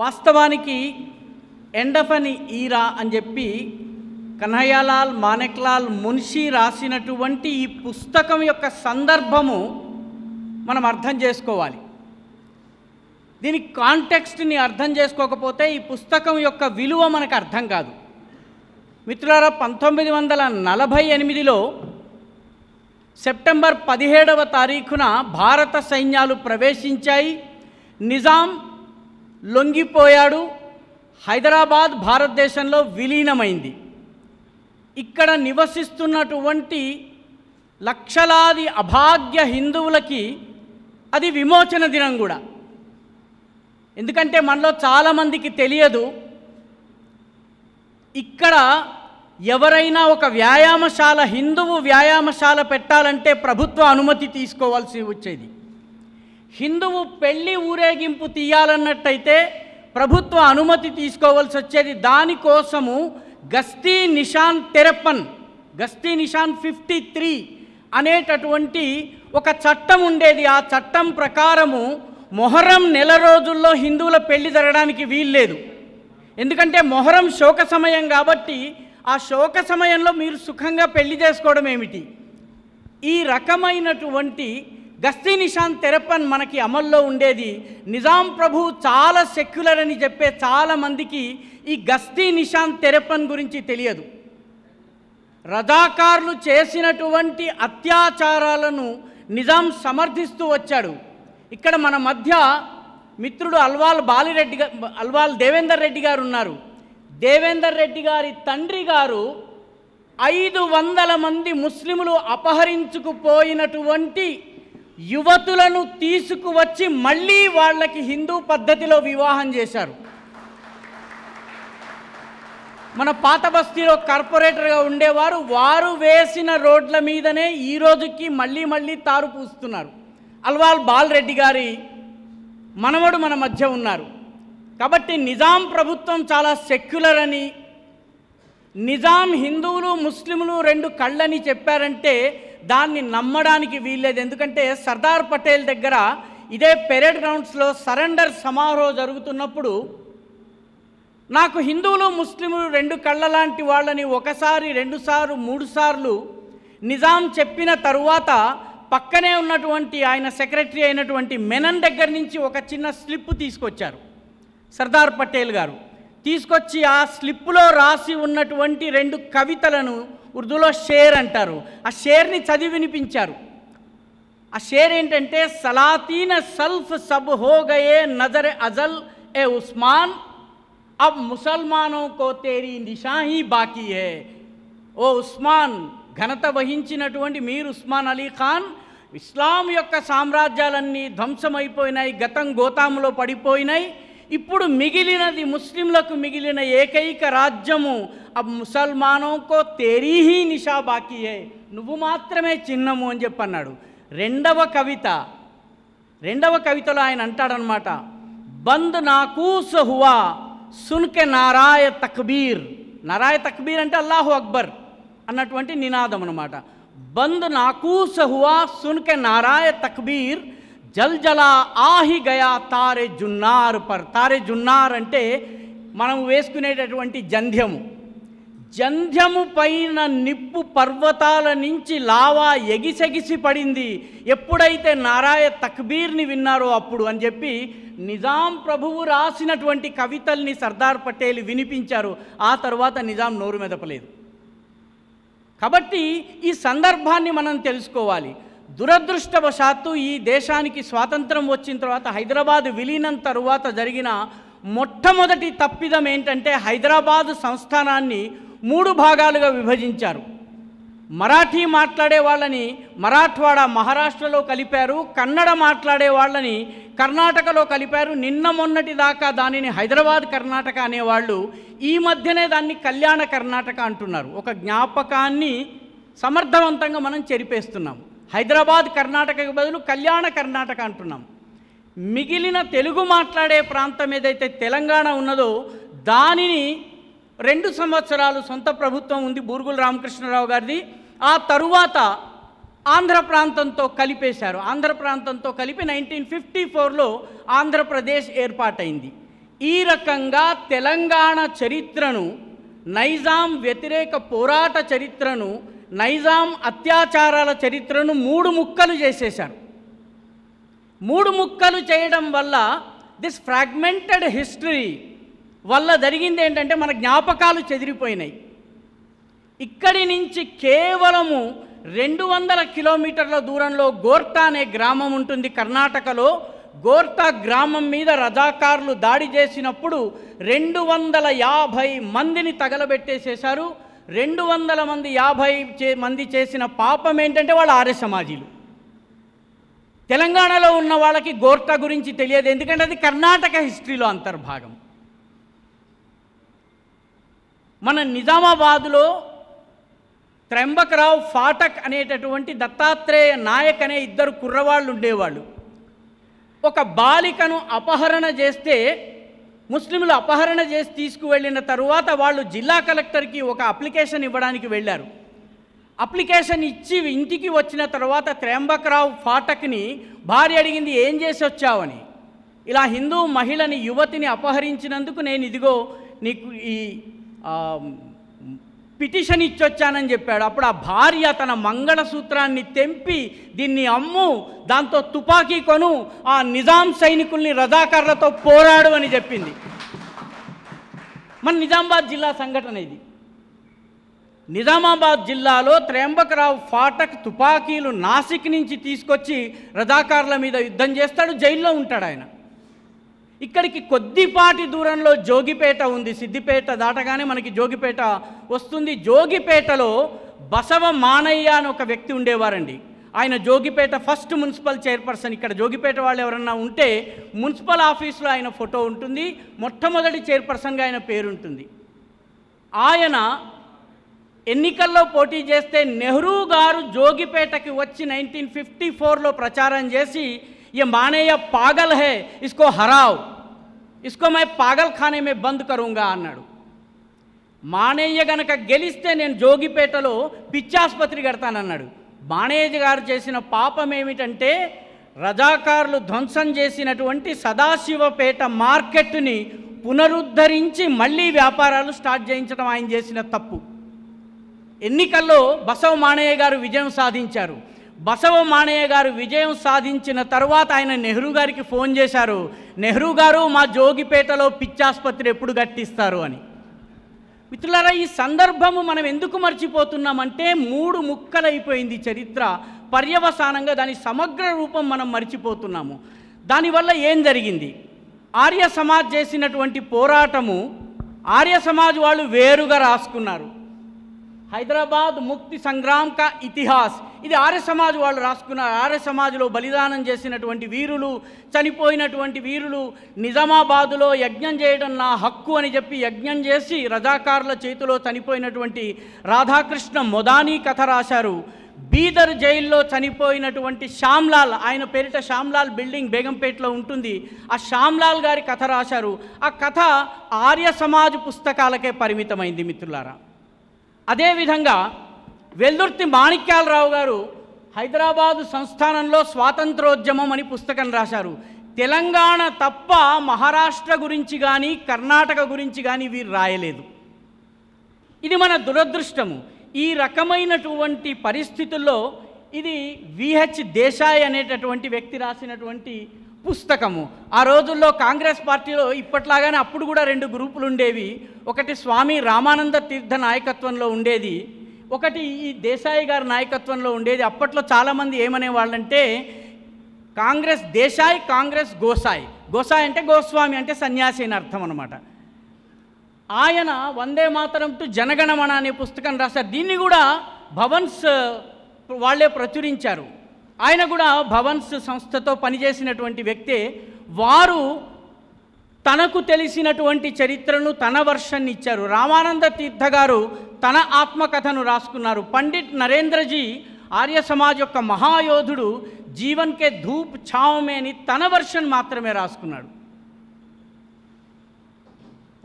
వాస్తవానికి end of అన్ ఈరా అని చెప్పి కన్హయ్యాలాల్ మాణిక్లాల్ మున్షి రాసినటువంటి ఈ పుస్తకం యొక్క సందర్భము మనం అర్థం చేసుకోవాలి. దీని కాంటెక్స్ట్ని అర్థం చేసుకోకపోతే ఈ పుస్తకం యొక్క విలువ మనకు అర్థం కాదు. మిత్రులారా, 1948లో సెప్టెంబర్ 17వ తారీఖున భారత సైన్యాలు ప్రవేశించాయి. నిజాం లొంగిపోయాడు. హైదరాబాద్ భారతదేశంలో విలీనమైంది. ఇక్కడ నివసిస్తున్నటువంటి లక్షలాది అభాగ్య హిందువులకి అది విమోచన దినం కూడా. ఎందుకంటే మనలో చాలామందికి తెలియదు, ఇక్కడ ఎవరైనా ఒక వ్యాయామశాల, హిందువు వ్యాయామశాల పెట్టాలంటే ప్రభుత్వ అనుమతి తీసుకోవాల్సి వచ్చేది. హిందువు పెళ్లి ఊరేగింపు తీయాలన్నట్టయితే ప్రభుత్వ అనుమతి తీసుకోవాల్సి వచ్చేది. దానికోసము గస్తీ నిషాన్ 53, గస్తీ నిషాన్ 53 అనేటటువంటి ఒక చట్టం ఉండేది. ఆ చట్టం ప్రకారము మొహర్రం నెల రోజుల్లో హిందువుల పెళ్లి జరగడానికి వీల్లేదు. ఎందుకంటే మొహర్రం శోక సమయం కాబట్టి ఆ శోక సమయంలో మీరు సుఖంగా పెళ్లి చేసుకోవడం ఏమిటి? ఈ రకమైనటువంటి గస్తీ నిషాన్ 53 మనకి అమల్లో ఉండేది. నిజాం ప్రభు చాలా సెక్యులర్ అని చెప్పే చాలామందికి ఈ గస్తీ నిషాన్ 53 గురించి తెలియదు. రజాకార్లు చేసినటువంటి అత్యాచారాలను నిజాం సమర్థిస్తూ వచ్చాడు. ఇక్కడ మన మధ్య మిత్రుడు అల్వాల్ దేవేందర్ రెడ్డి గారు ఉన్నారు. దేవేందర్ రెడ్డి గారి తండ్రి గారు 500 మంది ముస్లిములు అపహరించుకుపోయినటువంటి యువతులను తీసుకువచ్చి మళ్ళీ వాళ్ళకి హిందూ పద్ధతిలో వివాహం చేశారు. మన పాత బస్తీలో కార్పొరేటర్గా ఉండేవారు, వారు వేసిన రోడ్ల మీదనే ఈ రోజుకి మళ్ళీ తారు పూస్తున్నారు. అల్వాల్ బాలరెడ్డి గారి మనవడు మన మధ్య ఉన్నారు. కాబట్టి నిజాం ప్రభుత్వం చాలా సెక్యులర్ అని, నిజాం హిందువులు ముస్లింలు 2 కళ్ళని చెప్పారంటే దాన్ని నమ్మడానికి వీల్లేదు. ఎందుకంటే సర్దార్ పటేల్ దగ్గర ఇదే పెరేడ్ గ్రౌండ్స్లో సరెండర్ సమారోహం జరుగుతున్నప్పుడు నాకు హిందువులు ముస్లింలు 2 కళ్ళ లాంటి వాళ్ళని 1 సారి 2 సార్లు 3 సార్లు నిజాం చెప్పిన తరువాత పక్కనే ఉన్నటువంటి ఆయన సెక్రటరీ అయినటువంటి మెనన్ దగ్గర నుంచి ఒక చిన్న స్లిప్ తీసుకొచ్చారు సర్దార్ పటేల్ గారు. తీసుకొచ్చి ఆ స్లిప్పులో రాసి ఉన్నటువంటి 2 కవితలను ఉర్దూలో షేర్ అంటారు. ఆ షేర్ని చదివి వినిపించారు. ఆ షేర్ ఏంటంటే, సలాతీన సల్ఫ్ సబ్ హో గయే నజర్ అజల్ ఏ ఉస్మాన్, अब ముసల్మానో కో తేరీ నిషాహీ బాకీ హే. ఓ ఉస్మాన్, ఘనత వహించినటువంటి మీరు ఉస్మాన్ అలీ ఖాన్, ఇస్లాం యొక్క సామ్రాజ్యాలన్నీ ధ్వంసమైపోయినాయి, గతం గోతాములో పడిపోయినాయి. ఇప్పుడు మిగిలినది ముస్లింలకు మిగిలిన ఏకైక రాజ్యము అబ్ ముసల్మానో కో తేరీ హీ నిషా బాకీ హే, నువ్వు మాత్రమే చిన్నము అని చెప్పన్నాడు. రెండవ కవితలో ఆయన అంటాడనమాట, బంద్ నాకూస్ హువా సున్కే నారాయ తక్బీర్. నారాయ తక్బీర్ అంటే అల్లాహు అక్బర్ అన్నటువంటి నినాదం అనమాట. బంద్ నాకూస్ హువా సున్కే నారాయ తక్బీర్, జల్ జలా ఆహి గయా తారే జున్నార్ పర్. తారే జున్నార్ అంటే మనం వేసుకునేటటువంటి జంధ్యము. జంధ్యము పైన నిప్పు పర్వతాల నుంచి లావా ఎగిసెగిసి పడింది ఎప్పుడైతే నారాయ తక్బీర్ని విన్నారో అప్పుడు అని చెప్పి నిజాం ప్రభువు రాసినటువంటి కవితల్ని సర్దార్ పటేల్ వినిపించారు. ఆ తర్వాత నిజాం నోరు మెదపలేదు. కాబట్టి ఈ సందర్భాన్ని మనం తెలుసుకోవాలి. దురదృష్టవశాత్తు ఈ దేశానికి స్వాతంత్రం వచ్చిన తర్వాత హైదరాబాద్ విలీనం తరువాత జరిగిన మొట్టమొదటి తప్పిదం ఏంటంటే, హైదరాబాదు సంస్థానాన్ని 3 భాగాలుగా విభజించారు. మరాఠీ మాట్లాడే వాళ్ళని మరాఠ్వాడా మహారాష్ట్రలో కలిపారు, కన్నడ మాట్లాడే వాళ్ళని కర్ణాటకలో కలిపారు. నిన్న మొన్నటి దాకా దానిని హైదరాబాద్ కర్ణాటక అనేవాళ్ళు, ఈ మధ్యనే దాన్ని కళ్యాణ కర్ణాటక అంటున్నారు. ఒక జ్ఞాపకాన్ని సమర్థవంతంగా మనం చెరిపేస్తున్నాం. హైదరాబాద్ కర్ణాటకకు బదులు కళ్యాణ కర్ణాటక అంటున్నాం. మిగిలిన తెలుగు మాట్లాడే ప్రాంతం ఏదైతే తెలంగాణ ఉన్నదో దానిని 2 సంవత్సరాలు సొంత ప్రభుత్వం ఉంది బూరుగుల రామకృష్ణరావు గారిది. ఆ తరువాత ఆంధ్ర ప్రాంతంతో కలిపేశారు. ఆంధ్ర ప్రాంతంతో కలిపి 1954లో ఆంధ్రప్రదేశ్ ఏర్పాటైంది. ఈ రకంగా తెలంగాణ చరిత్రను, నైజాం వ్యతిరేక పోరాట చరిత్రను, నైజాం అత్యాచారాల చరిత్రను 3 ముక్కలు చేసేశారు. 3 ముక్కలు చేయడం వల్ల దిస్ ఫ్రాగ్మెంటెడ్ హిస్టరీ వల్ల జరిగింది ఏంటంటే మన జ్ఞాపకాలు చెదిరిపోయినాయి. ఇక్కడి నుంచి కేవలము 200 కిలోమీటర్ల దూరంలో గోర్టా అనే గ్రామం ఉంటుంది కర్ణాటకలో. గోర్టా గ్రామం మీద రజాకార్లు దాడి చేసినప్పుడు 250 మందిని తగలబెట్టేసేశారు. 250 మంది చేసిన పాపం ఏంటంటే వాళ్ళు ఆర్య సమాజీలు. తెలంగాణలో ఉన్న వాళ్ళకి గోర్టా గురించి తెలియదు, ఎందుకంటే అది కర్ణాటక హిస్టరీలో అంతర్భాగం. మన నిజామాబాదులో త్ర్యంబకరావు ఫాటక్ అనేటటువంటి దత్తాత్రేయ నాయక్ అనే 2 కుర్రవాళ్ళు ఉండేవాళ్ళు. ఒక బాలికను అపహరణ చేస్తే, ముస్లింలు అపహరణ చేసి తీసుకువెళ్ళిన తరువాత వాళ్ళు జిల్లా కలెక్టర్కి ఒక అప్లికేషన్ ఇవ్వడానికి వెళ్ళారు. అప్లికేషన్ ఇచ్చి ఇంటికి వచ్చిన తర్వాత త్ర్యంబకరావు ఫాటక్ని భార్య అడిగింది, ఏం చేసి వచ్చావని. ఇలా హిందూ మహిళని, యువతిని అపహరించినందుకు నేను ఇదిగో నీకు ఈ పిటిషన్ ఇచ్చొచ్చానని చెప్పాడు. అప్పుడు ఆ భార్య తన మంగళసూత్రాన్ని తెంపి, దీన్ని అమ్ము, దాంతో తుపాకీ కొను, ఆ నిజాం సైనికుల్ని రజాకార్లతో పోరాడు అని చెప్పింది. మన నిజామాబాద్ జిల్లా సంఘటన ఇది. నిజామాబాద్ జిల్లాలో త్ర్యంబకరావు ఫాటక్ తుపాకీలు నాసిక్ నుంచి తీసుకొచ్చి రజాకార్ల మీద యుద్ధం చేస్తాడు, జైల్లో ఉంటాడు ఆయన. ఇక్కడికి కొద్దిపాటి దూరంలో జోగిపేట ఉంది. సిద్దిపేట దాటగానే మనకి జోగిపేట వస్తుంది. జోగిపేటలో బసవ మానయ్య అని ఒక వ్యక్తి ఉండేవారండి. ఆయన జోగిపేట ఫస్ట్ మున్సిపల్ చైర్పర్సన్. ఇక్కడ జోగిపేట వాళ్ళు ఎవరన్నా ఉంటే మున్సిపల్ ఆఫీస్లో ఆయన ఫోటో ఉంటుంది. మొట్టమొదటి చైర్పర్సన్గా ఆయన పేరుంటుంది. ఆయన ఎన్నికల్లో పోటీ చేస్తే నెహ్రూ గారు జోగిపేటకి వచ్చి 1954లో ప్రచారం చేసి, ये मानయ్య पागल है, इसको हराओ, इसको मैं पागल खाने में बंद करूँगा అన్నాడు. మానయ్య గనక గెలిస్తే నేను జోగిపేటలో పిచ్చాసుపత్రి కడతానన్నాడు. మానయ్య గారు చేసిన పాపం ఏమిటంటే, రజాకారులు ధ్వంసం చేసినటువంటి సదాశివపేట మార్కెట్ని పునరుద్ధరించి మళ్ళీ వ్యాపారాలు స్టార్ట్ చేయించడం ఆయన చేసిన తప్పు. ఎన్నికల్లో బసవ మానయ్య గారు విజయం సాధించారు. బసవ మానయ్య గారు విజయం సాధించిన తర్వాత ఆయన నెహ్రూ గారికి ఫోన్ చేశారు, నెహ్రూ గారు మా జోగిపేటలో పిచ్చాసుపత్రి ఎప్పుడు కట్టిస్తారు అని. మిత్రులారా, ఈ సందర్భము మనం ఎందుకు మర్చిపోతున్నామంటే 3 ముక్కలైపోయింది చరిత్ర. పర్యవసానంగా దాని సమగ్ర రూపం మనం మర్చిపోతున్నాము. దానివల్ల ఏం జరిగింది? ఆర్య సమాజ్ చేసినటువంటి పోరాటము ఆర్య సమాజ్ వాళ్ళు వేరుగా రాసుకున్నారు. హైదరాబాద్ ముక్తి సంగ్రామ్ కా ఇతిహాస్, ఇది ఆర్య సమాజ్ వాళ్ళు రాసుకున్నారు. ఆర్య సమాజ్లో బలిదానం చేసినటువంటి వీరులు, చనిపోయినటువంటి వీరులు, నిజామాబాదులో యజ్ఞం చేయడం నా హక్కు అని చెప్పి యజ్ఞం చేసి రజాకారుల చేతిలో చనిపోయినటువంటి రాధాకృష్ణ మొదానీ కథ రాశారు. బీదర్ జైల్లో చనిపోయినటువంటి శ్యామ్లాల్, ఆయన పేరిట శ్యామ్లాల్ బిల్డింగ్ బేగంపేటలో ఉంటుంది, ఆ శ్యామ్లాల్ గారి కథ రాశారు. ఆ కథ ఆర్య సమాజ్ పుస్తకాలకే పరిమితమైంది మిత్రులారా. అదేవిధంగా వెల్దుర్తి మాణిక్యాలరావు గారు హైదరాబాదు సంస్థానంలో స్వాతంత్రోద్యమం అని పుస్తకం రాశారు. తెలంగాణ తప్ప మహారాష్ట్ర గురించి కానీ కర్ణాటక గురించి కానీ వీరు రాయలేదు. ఇది మన దురదృష్టము. ఈ రకమైనటువంటి పరిస్థితుల్లో ఇది విహెచ్ దేశాయ్ అనేటటువంటి వ్యక్తి రాసినటువంటి పుస్తకము. ఆ రోజుల్లో కాంగ్రెస్ పార్టీలో ఇప్పట్లాగానే అప్పుడు కూడా 2 గ్రూపులు ఉండేవి. ఒకటి స్వామి రామానంద తీర్థ నాయకత్వంలో ఉండేది, ఒకటి ఈ దేశాయి గారి నాయకత్వంలో ఉండేది. అప్పట్లో చాలామంది ఏమనేవాళ్ళంటే, కాంగ్రెస్ దేశాయ్, కాంగ్రెస్ గోసాయ్. గోసాయ్ అంటే గోస్వామి అంటే సన్యాసి అని అర్థం అన్నమాట. ఆయన వందే మాతరం టు జనగణమన అనే పుస్తకం రాశారు. దీన్ని కూడా భవన్స్ వాళ్ళే ప్రచురించారు. ఆయన కూడా భవన్స్ సంస్థతో పనిచేసినటువంటి వ్యక్తే. వారు తనకు తెలిసినటువంటి చరిత్రను తన వర్షన్ని ఇచ్చారు. రామానంద తీర్థ గారు తన ఆత్మకథను రాసుకున్నారు. పండిట్ నరేంద్రజీ ఆర్య సమాజ్ యొక్క మహాయోధుడు, జీవన్ కే ధూప్ ఛావ్ మే అని తన వర్షన్ మాత్రమే రాసుకున్నాడు.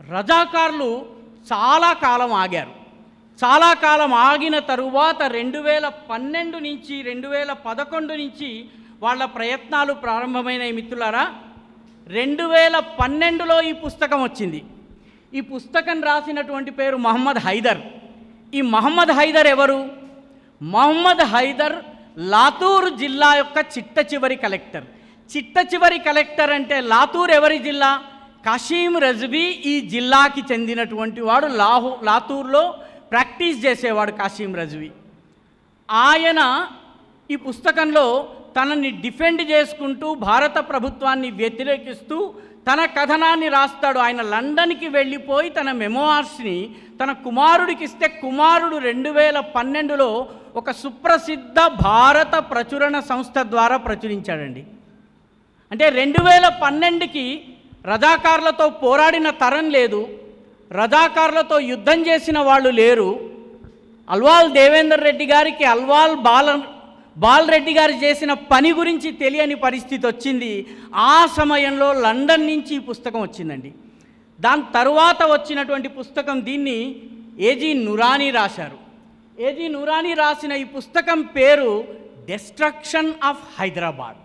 రజాకార్లు చాలా కాలం ఆగారు. చాలా కాలం ఆగిన తరువాత 2012 నుంచి 2011 నుంచి వాళ్ళ ప్రయత్నాలు ప్రారంభమైనాయి మిత్రులారా. 2012లో ఈ పుస్తకం వచ్చింది. ఈ పుస్తకం రాసినటువంటి పేరు మహమ్మద్ హైదర్. ఈ మహమ్మద్ హైదర్ ఎవరు? మహమ్మద్ హైదర్ లాతూర్ జిల్లా యొక్క చిట్ట చివరి కలెక్టర్. చిట్ట చివరి కలెక్టర్ అంటే లాతూర్ ఎవరి జిల్లా? కాసిం రజ్వీ ఈ జిల్లాకి చెందినటువంటి వాడు. లాతూర్లో ప్రాక్టీస్ చేసేవాడు కాసిం రజ్వీ. ఆయన ఈ పుస్తకంలో తనని డిఫెండ్ చేసుకుంటూ భారత ప్రభుత్వాన్ని వ్యతిరేకిస్తూ తన కథనాన్ని రాస్తాడు. ఆయన లండన్కి వెళ్ళిపోయి తన మెమోఆర్స్ని తన కుమారుడికి ఇస్తే కుమారుడు 2012లో ఒక సుప్రసిద్ధ భారత ప్రచురణ సంస్థ ద్వారా ప్రచురించాడండి. అంటే 2012కి రజాకార్లతో పోరాడిన తరం లేదు, రజాకార్లతో యుద్ధం చేసిన వాళ్ళు లేరు. అల్వాల్ దేవేందర్ రెడ్డి గారికి అల్వాల్ బాలరెడ్డి గారు చేసిన పని గురించి తెలియని పరిస్థితి వచ్చింది. ఆ సమయంలో లండన్ నుంచి ఈ పుస్తకం వచ్చిందండి. దాని తరువాత వచ్చినటువంటి పుస్తకం దీన్ని ఏజీ నురానీ రాశారు. ఏజీ నురానీ రాసిన ఈ పుస్తకం పేరు డెస్ట్రక్షన్ ఆఫ్ హైదరాబాద్.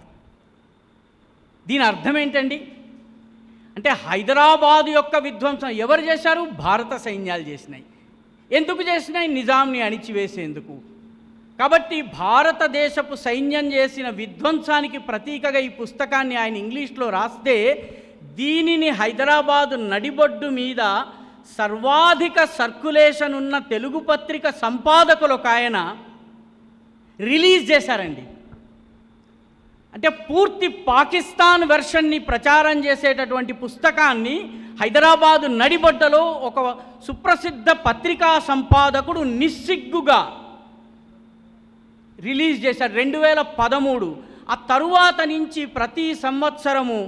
దీని అర్థం ఏంటండి అంటే హైదరాబాద్ యొక్క విధ్వంసం ఎవరు చేశారు? భారత సైన్యాలు చేసినాయి. ఎందుకు చేసినాయి? నిజాంని అణిచివేసేందుకు. కాబట్టి భారతదేశపు సైన్యం చేసిన విధ్వంసానికి ప్రతీకగా ఈ పుస్తకాన్ని ఆయన ఇంగ్లీష్లో రాస్తే దీనిని హైదరాబాదు నడిబొడ్డు మీద సర్వాధిక సర్క్యులేషన్ ఉన్న తెలుగు పత్రిక సంపాదకులు ఒక ఆయన రిలీజ్ చేశారండి. అంటే పూర్తి పాకిస్తాన్ వెర్షన్ని ప్రచారం చేసేటటువంటి పుస్తకాన్ని హైదరాబాదు నడిబొడ్డలో ఒక సుప్రసిద్ధ పత్రికా సంపాదకుడు నిస్సిగ్గుగా రిలీజ్ చేశారు 2013. ఆ తరువాత నుంచి ప్రతి సంవత్సరము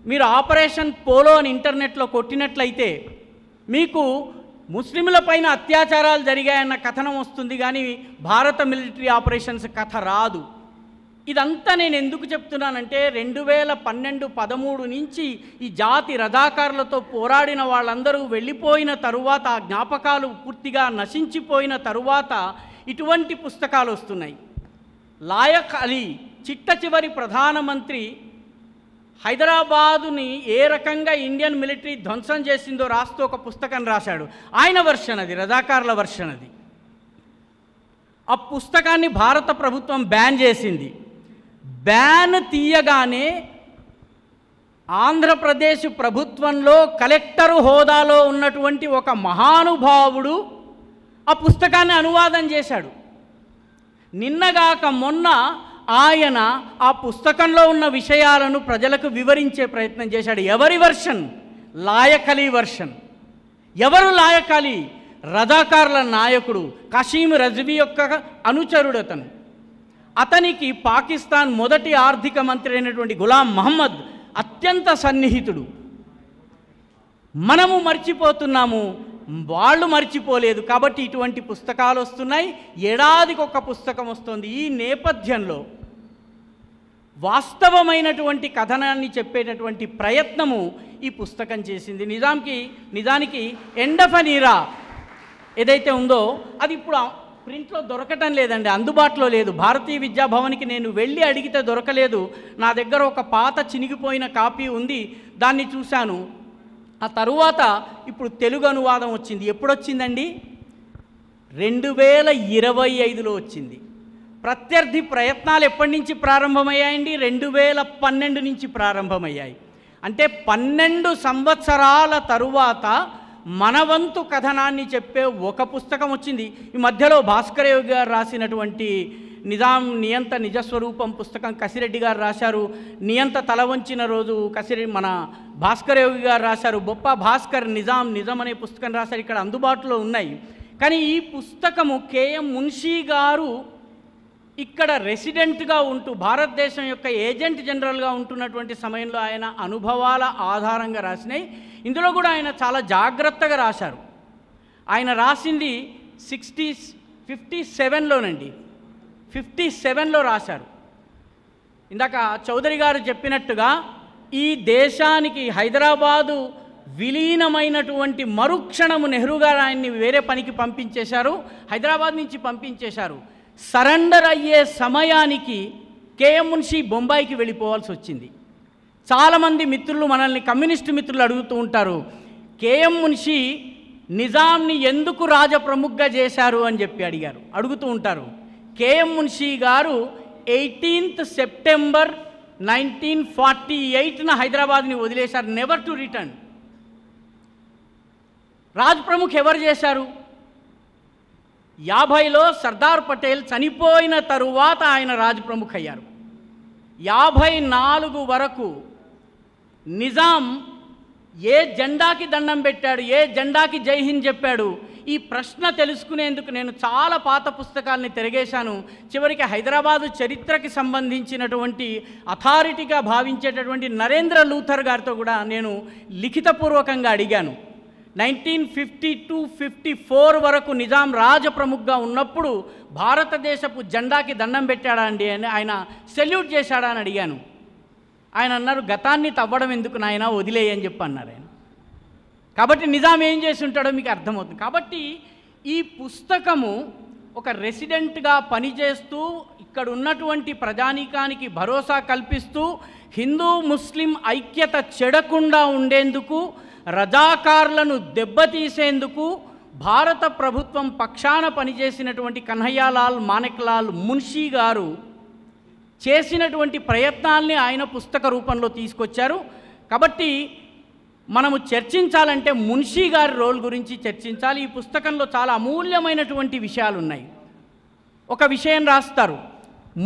మీరు ఆపరేషన్ పోలో అని ఇంటర్నెట్లో కొట్టినట్లయితే మీకు ముస్లింల పైన అత్యాచారాలు జరిగాయన్న కథనం వస్తుంది, కానీ భారత మిలిటరీ ఆపరేషన్స్ కథ రాదు. ఇదంతా నేను ఎందుకు చెప్తున్నానంటే 2012-13 నుంచి ఈ జాతి రజాకారులతో పోరాడిన వాళ్ళందరూ వెళ్ళిపోయిన తరువాత, ఆ జ్ఞాపకాలు పూర్తిగా నశించిపోయిన తరువాత ఇటువంటి పుస్తకాలు వస్తున్నాయి. లాయక్ అలీ చిట్ట చివరి ప్రధానమంత్రి హైదరాబాదుని ఏ రకంగా ఇండియన్ మిలిటరీ ధ్వంసం చేసిందో రాస్తూ ఒక పుస్తకం రాశాడు. ఆయన వర్షన్ అది, రజాకార్ల వర్షన్ అది. ఆ పుస్తకాన్ని భారత ప్రభుత్వం బ్యాన్ చేసింది. బ్యాన్ తీయగానే ఆంధ్రప్రదేశ్ ప్రభుత్వంలో కలెక్టరు హోదాలో ఉన్నటువంటి ఒక మహానుభావుడు ఆ పుస్తకాన్ని అనువాదం చేశాడు. నిన్నగాక మొన్న ఆయన ఆ పుస్తకంలో ఉన్న విషయాలను ప్రజలకు వివరించే ప్రయత్నం చేశాడు. ఎవరి వర్షన్? లాయక్ అలీ వర్షన్. ఎవరు లాయక్ అలీ? రజాకార్ల నాయకుడు కాసిం రజ్వీ యొక్క అనుచరుడు అతను. అతనికి పాకిస్తాన్ మొదటి ఆర్థిక మంత్రి అయినటువంటి గులాం మహమ్మద్ అత్యంత సన్నిహితుడు. మనము మర్చిపోతున్నాము, వాళ్ళు మర్చిపోలేదు. కాబట్టి ఇటువంటి పుస్తకాలు వస్తున్నాయి, ఏడాదికి ఒక పుస్తకం వస్తుంది. ఈ నేపథ్యంలో వాస్తవమైనటువంటి కథనాన్ని చెప్పేటటువంటి ప్రయత్నము ఈ పుస్తకం చేసింది. నిజానికి ఎండ్ ఆఫ్ అన్ ఈరా ఏదైతే ఉందో అది ఇప్పుడు ప్రింట్లో దొరకటం లేదండి, అందుబాటులో లేదు. భారతీయ విద్యాభవన్కి నేను వెళ్ళి అడిగితే దొరకలేదు. నా దగ్గర ఒక పాత చినిగిపోయిన కాపీ ఉంది, దాన్ని చూశాను. ఆ తరువాత ఇప్పుడు తెలుగు అనువాదం వచ్చింది. ఎప్పుడొచ్చిందండి? 2025లో వచ్చింది. ప్రత్యర్థి ప్రయత్నాలు ఎప్పటి నుంచి ప్రారంభమయ్యాయండి? 2012 నుంచి ప్రారంభమయ్యాయి. అంటే 12 సంవత్సరాల తరువాత మనవంతు కథనాన్ని చెప్పే ఒక పుస్తకం వచ్చింది. ఈ మధ్యలో భాస్కర్ యోగి గారు రాసినటువంటి నిజాం నియంత నిజస్వరూపం పుస్తకం కసిరెడ్డి గారు రాశారు. నియంత తల వంచిన రోజు మన భాస్కర్ యోగి గారు రాశారు. బొప్ప భాస్కర్ నిజం అనే పుస్తకం రాశారు. ఇక్కడ అందుబాటులో ఉన్నాయి. కానీ ఈ పుస్తకము కేఎం మున్షీ గారు ఇక్కడ రెసిడెంట్గా ఉంటూ భారతదేశం యొక్క ఏజెంట్ జనరల్గా ఉంటున్నటువంటి సమయంలో ఆయన అనుభవాల ఆధారంగా రాసినాయి. ఇందులో కూడా ఆయన చాలా జాగ్రత్తగా రాశారు. ఆయన రాసింది 57లోనండి, 57లో రాశారు. ఇందాక చౌదరి గారు చెప్పినట్టుగా ఈ దేశానికి హైదరాబాదు విలీనమైనటువంటి మరుక్షణము నెహ్రూ గారు ఆయన్ని వేరే పనికి పంపించేశారు, హైదరాబాద్ నుంచి పంపించేశారు. సరెండర్ అయ్యే సమయానికి కేఎం మున్షీ బొంబాయికి వెళ్ళిపోవాల్సి వచ్చింది. చాలామంది మిత్రులు మనల్ని కమ్యూనిస్టు మిత్రులు అడుగుతూ ఉంటారు, కేఎం మున్షి నిజాంని ఎందుకు రాజప్రముఖగా చేశారు అని చెప్పి అడుగుతూ ఉంటారు. కేఎం మున్షి గారు 18th సెప్టెంబర్ 1948న హైదరాబాద్ని వదిలేశారు, never to return. Raj Pramukh ఎవరు చేశారు? 50లో సర్దార్ పటేల్ చనిపోయిన తరువాత ఆయన రాజ్ ప్రముఖ్ అయ్యారు. 54 వరకు నిజాం ఏ జెండాకి దండం పెట్టాడు, ఏ జెండాకి జై హింద్ చెప్పాడు, ఈ ప్రశ్న తెలుసుకునేందుకు నేను చాలా పాత పుస్తకాలని తిరగేశాను. చివరికి హైదరాబాదు చరిత్రకి సంబంధించినటువంటి అథారిటీగా భావించేటటువంటి నరేంద్ర లూథర్ గారితో కూడా నేను లిఖితపూర్వకంగా అడిగాను. 1952-54 వరకు నిజాం రాజప్రముఖగా ఉన్నప్పుడు భారతదేశపు జెండాకి దండం పెట్టాడా అండి అని, ఆయన సెల్యూట్ చేశాడా అని అడిగాను. ఆయన అన్నారు, గతాన్ని తవ్వడం ఎందుకు నాయన, వదిలేయని చెప్పి అన్నారు ఆయన. కాబట్టి నిజాం ఏం చేసి ఉంటాడో మీకు అర్థమవుతుంది. కాబట్టి ఈ పుస్తకము ఒక రెసిడెంట్గా పనిచేస్తూ ఇక్కడ ఉన్నటువంటి ప్రజానీకానికి భరోసా కల్పిస్తూ హిందూ ముస్లిం ఐక్యత చెడకుండా ఉండేందుకు, రజాకార్లను దెబ్బతీసేందుకు భారత ప్రభుత్వం పక్షాన పనిచేసినటువంటి కన్హయ్యాలాల్ మాణిక్లాల్ మున్షీ గారు చేసినటువంటి ప్రయత్నాల్ని ఆయన పుస్తక రూపంలో తీసుకొచ్చారు. కాబట్టి మనము చర్చించాలంటే మున్షీ గారి రోల్ గురించి చర్చించాలి. ఈ పుస్తకంలో చాలా అమూల్యమైనటువంటి విషయాలు ఉన్నాయి. ఒక విషయం రాస్తారు,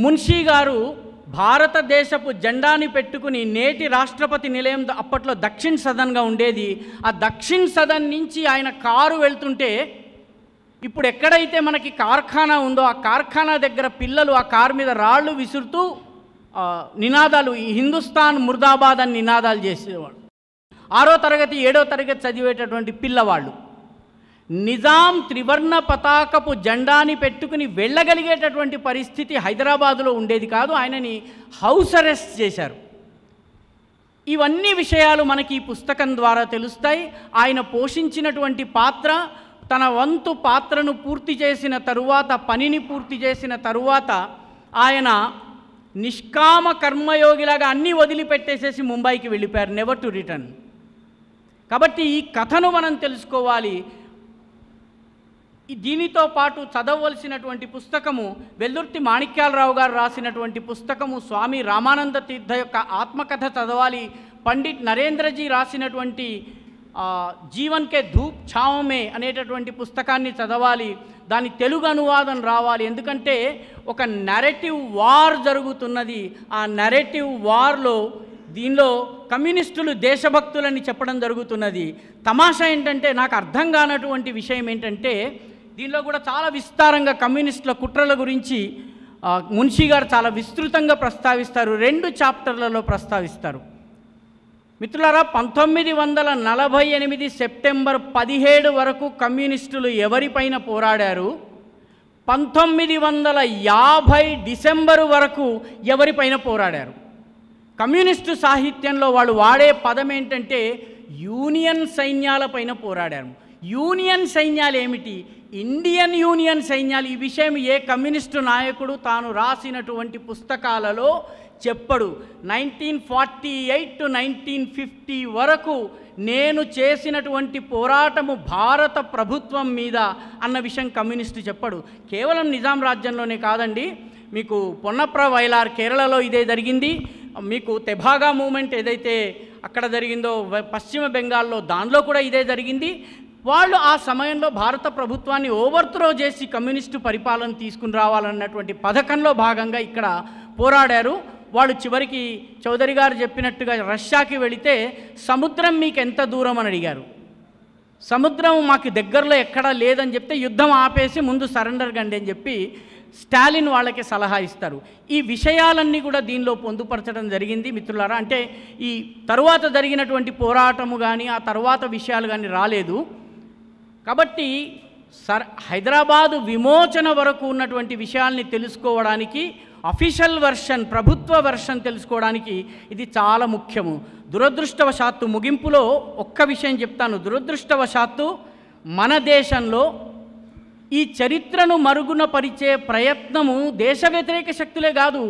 మున్షీ గారు భారతదేశపు జెండాని పెట్టుకుని నేటి రాష్ట్రపతి నిలయం అప్పట్లో దక్షిణ్ సదన్గా ఉండేది, ఆ దక్షిణ్ సదన్ నుంచి ఆయన కారు వెళ్తుంటే ఇప్పుడు ఎక్కడైతే మనకి కార్ఖానా ఉందో ఆ కార్ఖానా దగ్గర పిల్లలు ఆ కారు మీద రాళ్ళు విసురుతూ నినాదాలు, హిందుస్థాన్ ముర్దాబాద్ అని నినాదాలు చేసేవాడు. 6వ తరగతి 7వ తరగతి చదివేటటువంటి పిల్లవాళ్ళు నిజాం త్రివర్ణ పతాకపు జెండాని పెట్టుకుని వెళ్ళగలిగేటటువంటి పరిస్థితి హైదరాబాదులో ఉండేది కాదు. ఆయనని హౌస్ అరెస్ట్ చేశారు. ఇవన్నీ విషయాలు మనకి ఈ పుస్తకం ద్వారా తెలుస్తాయి. ఆయన పోషించినటువంటి పాత్ర, తన వంతు పాత్రను పూర్తి చేసిన తరువాత, పనిని పూర్తి చేసిన తరువాత ఆయన నిష్కామ కర్మయోగిలాగా అన్నీ వదిలిపెట్టేసేసి ముంబైకి వెళ్ళిపోయారు, నెవర్ టు రిటర్న్. కాబట్టి ఈ కథను మనం తెలుసుకోవాలి. దీనితో పాటు చదవవలసినటువంటి పుస్తకము వెల్దుర్తి మాణిక్యాలరావు గారు రాసినటువంటి పుస్తకము స్వామి రామానంద తీర్థ యొక్క ఆత్మకథ చదవాలి. పండిట్ నరేంద్రజీ రాసినటువంటి జీవన్ కే ధూప్ ఛావమే అనేటటువంటి పుస్తకాన్ని చదవాలి. దాని తెలుగు అనువాదం రావాలి. ఎందుకంటే ఒక నరేటివ్ వార్ జరుగుతున్నది. ఆ నరేటివ్ వార్లో దీనిలో కమ్యూనిస్టులు దేశభక్తులని చెప్పడం జరుగుతున్నది. తమాషా ఏంటంటే నాకు అర్థం కానటువంటి విషయం ఏంటంటే దీనిలో కూడా చాలా విస్తారంగా కమ్యూనిస్టుల కుట్రల గురించి మున్షీ గారు చాలా విస్తృతంగా ప్రస్తావిస్తారు. 2 చాప్టర్లలో ప్రస్తావిస్తారు. మిత్రులారా, 1948 సెప్టెంబర్ 17 వరకు కమ్యూనిస్టులు ఎవరిపైన పోరాడారు, 1950 డిసెంబరు వరకు ఎవరిపైన పోరాడారు. కమ్యూనిస్టు సాహిత్యంలో వాళ్ళు వాడే పదం ఏంటంటే యూనియన్ సైన్యాలపైన పోరాడారు. యూనియన్ సైన్యాలు ఏమిటి? ఇండియన్ యూనియన్ సైన్యాలు. ఈ విషయం ఏ కమ్యూనిస్టు నాయకుడు తాను రాసినటువంటి పుస్తకాలలో చెప్పడు. 1948 to 1950 వరకు నేను చేసినటువంటి పోరాటము భారత ప్రభుత్వం మీద అన్న విషయం కమ్యూనిస్టు చెప్పడు. కేవలం నిజాం రాజ్యంలోనే కాదండి, మీకు పొన్నప్ర వైలార్ కేరళలో ఇదే జరిగింది. మీకు తెభాగా మూమెంట్ ఏదైతే అక్కడ జరిగిందో పశ్చిమ బెంగాల్లో, దానిలో కూడా ఇదే జరిగింది. వాళ్ళు ఆ సమయంలో భారత ప్రభుత్వాన్ని ఓవర్త్రో చేసి కమ్యూనిస్టు పరిపాలన తీసుకుని రావాలన్నటువంటి పథకంలో భాగంగా ఇక్కడ పోరాడారు. వాళ్ళు చివరికి చౌదరి గారు చెప్పినట్టుగా రష్యాకి వెళితే సముద్రం మీకు ఎంత దూరం అని అడిగారు. సముద్రం మాకు దగ్గరలో ఎక్కడా లేదని చెప్తే యుద్ధం ఆపేసి ముందు సరెండర్ కండి అని చెప్పి స్టాలిన్ వాళ్ళకి సలహా ఇస్తారు. ఈ విషయాలన్నీ కూడా దీనిలో పొందుపరచడం జరిగింది మిత్రులారా. అంటే ఈ తరువాత జరిగినటువంటి పోరాటము కానీ ఆ తర్వాత విషయాలు కానీ రాలేదు. కాబట్టి హైదరాబాదు విమోచన వరకు ఉన్నటువంటి విషయాల్ని తెలుసుకోవడానికి, అఫీషియల్ వెర్షన్, ప్రభుత్వ వెర్షన్ తెలుసుకోవడానికి ఇది చాలా ముఖ్యము. దురదృష్టవశాత్తు ముగింపులో ఒక్క విషయం చెప్తాను. దురదృష్టవశాత్తు మన దేశంలో ఈ చరిత్రను మరుగున పరిచే ప్రయత్నము దేశ వ్యతిరేక శక్తులే కాదు,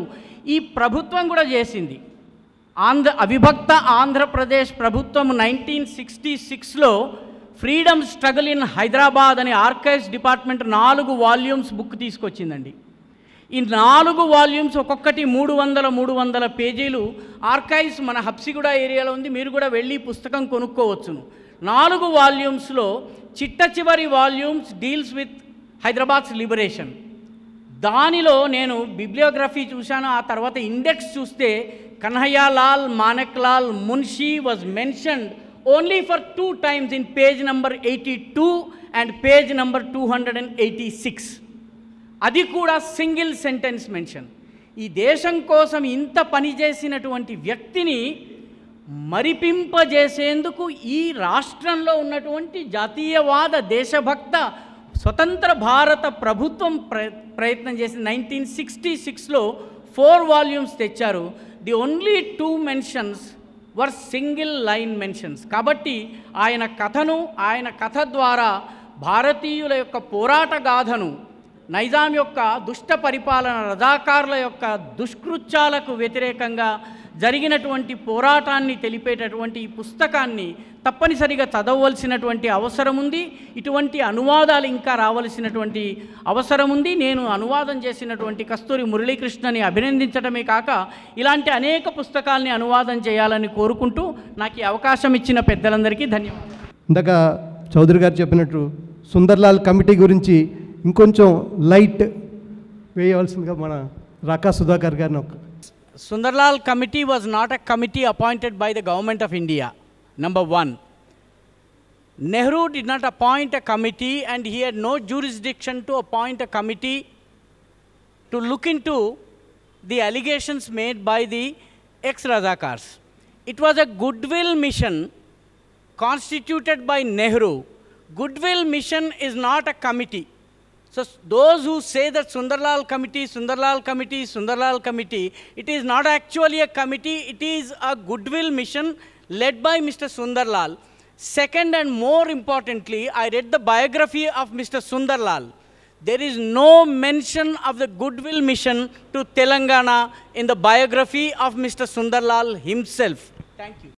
ఈ ప్రభుత్వం కూడా చేసింది. అవిభక్త ఆంధ్రప్రదేశ్ ప్రభుత్వం 1966లో ఫ్రీడమ్ స్ట్రగుల్ ఇన్ హైదరాబాద్ అనే ఆర్కైవ్స్ డిపార్ట్మెంట్ 4 వాల్యూమ్స్ బుక్ తీసుకొచ్చిందండి. ఈ 4 వాల్యూమ్స్ ఒక్కొక్కటి 300 పేజీలు. ఆర్కైవ్స్ మన హబ్సిగూడ ఏరియాలో ఉంది, మీరు కూడా వెళ్ళి పుస్తకం కొనుక్కోవచ్చును. 4 వాల్యూమ్స్లో చిట్ట చివరి volumes deals with Hyderabad's liberation. దానిలో నేను బిబ్లియోగ్రఫీ చూశాను, ఆ తర్వాత ఇండెక్స్ చూస్తే Kanhaiyalal Maneklal Munshi was mentioned only for 2 times in page number 82 and page number 286. అది కూడా సింగిల్ సెంటెన్స్ మెన్షన్. ఈ దేశం కోసం ఇంత పనిచేసినటువంటి వ్యక్తిని మరిపింపజేసేందుకు ఈ రాష్ట్రంలో ఉన్నటువంటి జాతీయవాద దేశభక్త స్వతంత్ర భారత ప్రభుత్వం ప్రయత్నం చేసి 1966లో 4 వాల్యూమ్స్ తెచ్చారు. The only 2 mentions were single line mentions. కాబట్టి ఆయన కథ ద్వారా భారతీయుల యొక్క పోరాట గాథను, నైజాం యొక్క దుష్ట పరిపాలన, రజాకారుల యొక్క దుష్కృత్యాలకు వ్యతిరేకంగా జరిగినటువంటి పోరాటాన్ని తెలిపేటటువంటి ఈ పుస్తకాన్ని తప్పనిసరిగా చదవవలసినటువంటి అవసరం ఉంది. ఇటువంటి అనువాదాలు ఇంకా రావలసినటువంటి అవసరం ఉంది. నేను అనువాదం చేసినటువంటి కస్తూరి మురళీకృష్ణని అభినందించడమే కాక ఇలాంటి అనేక పుస్తకాలని అనువాదం చేయాలని కోరుకుంటూ నాకు ఈ అవకాశం ఇచ్చిన పెద్దలందరికీ ధన్యవాదాలు. ఇందాక చౌదరి గారు చెప్పినట్టు సుందర్లాల్ కమిటీ గురించి ఇంకొంచెం లైట్ వేయవలసిందిగా మన రాకా సుధాకర్ గారిని. Sundarlal committee was not a committee appointed by the government of India. Number one, Nehru did not appoint a committee, and he had no jurisdiction to appoint a committee to look into the allegations made by the ex-Razakars. It was a goodwill mission constituted by Nehru. Goodwill mission is not a committee. So those who say that Sundarlal committee, it is not actually a committee, it is a goodwill mission led by Mr. Sundarlal. Second and more importantly, I read the biography of Mr. Sundarlal. There is no mention of the goodwill mission to Telangana in the biography of Mr. Sundarlal himself. Thank you.